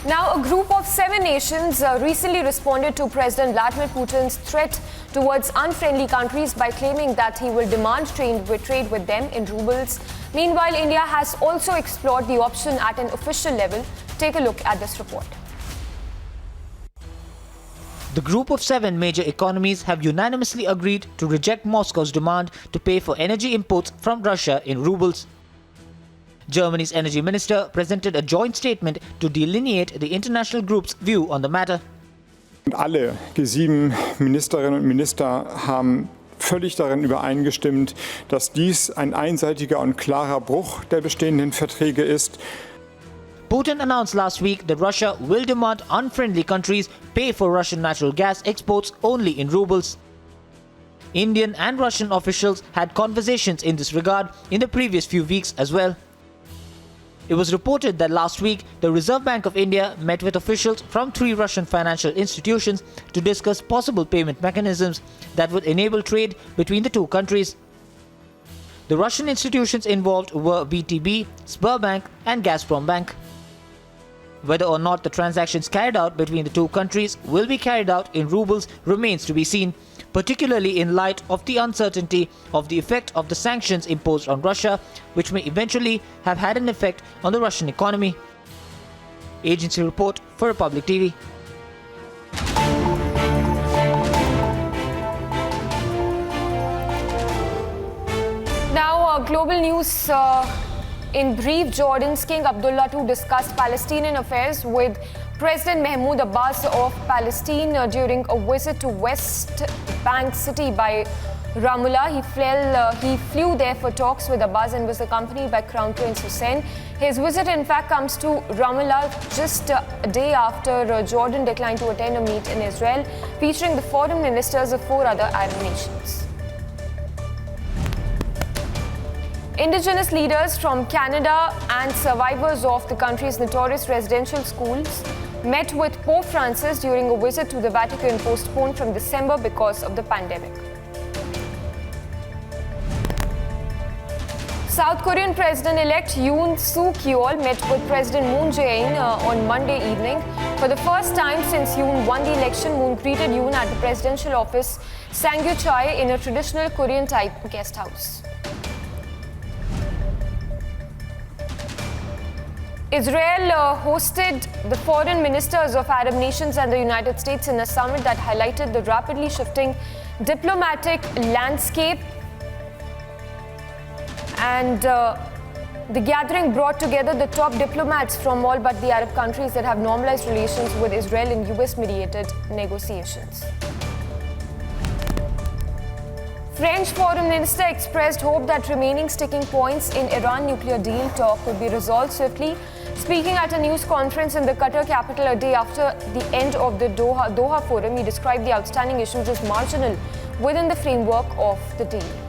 Now, a group of 7 nations recently responded to President Vladimir Putin's threat towards unfriendly countries by claiming that he will demand trade with them in rubles. Meanwhile, India has also explored the option at an official level. Take a look at this report. The group of 7 major economies have unanimously agreed to reject Moscow's demand to pay for energy imports from Russia in rubles. Germany's energy minister presented a joint statement to delineate the international group's view on the matter. Alle G7 Ministerinnen und Minister haben völlig darin übereingestimmt, dass dies ein einseitiger und klarer Bruch der bestehenden Verträge ist. Putin announced last week that Russia will demand unfriendly countries pay for Russian natural gas exports only in rubles. Indian and Russian officials had conversations in this regard in the previous few weeks as well. It was reported that last week, the Reserve Bank of India met with officials from 3 Russian financial institutions to discuss possible payment mechanisms that would enable trade between the 2 countries. The Russian institutions involved were VTB, Sberbank and Gazprom Bank. Whether or not the transactions carried out between the 2 countries will be carried out in rubles remains to be seen, particularly in light of the uncertainty of the effect of the sanctions imposed on Russia, which may eventually have had an effect on the Russian economy. Agency report for Republic TV. Now, global news. In brief, Jordan's King Abdullah II discussed Palestinian affairs with President Mahmoud Abbas of Palestine during a visit to West Bank city by Ramallah. He flew there for talks with Abbas and was accompanied by Crown Prince Hussein. His visit, in fact, comes to Ramallah just a day after Jordan declined to attend a meet in Israel, featuring the foreign ministers of 4 other Arab nations. Indigenous leaders from Canada and survivors of the country's notorious residential schools met with Pope Francis during a visit to the Vatican postponed from December because of the pandemic. South Korean President-elect Yoon Suk-yeol met with President Moon Jae-in on Monday evening. For the first time since Yoon won the election, Moon greeted Yoon at the presidential office Sangyu-chae in a traditional Korean-type guest house. Israel hosted the foreign ministers of Arab nations and the United States in a summit that highlighted the rapidly shifting diplomatic landscape. And the gathering brought together the top diplomats from all but the Arab countries that have normalized relations with Israel in US-mediated negotiations. French Foreign Minister expressed hope that remaining sticking points in Iran nuclear deal talk could be resolved swiftly. Speaking at a news conference in the Qatar capital a day after the end of the Doha Forum, he described the outstanding issues as marginal within the framework of the deal.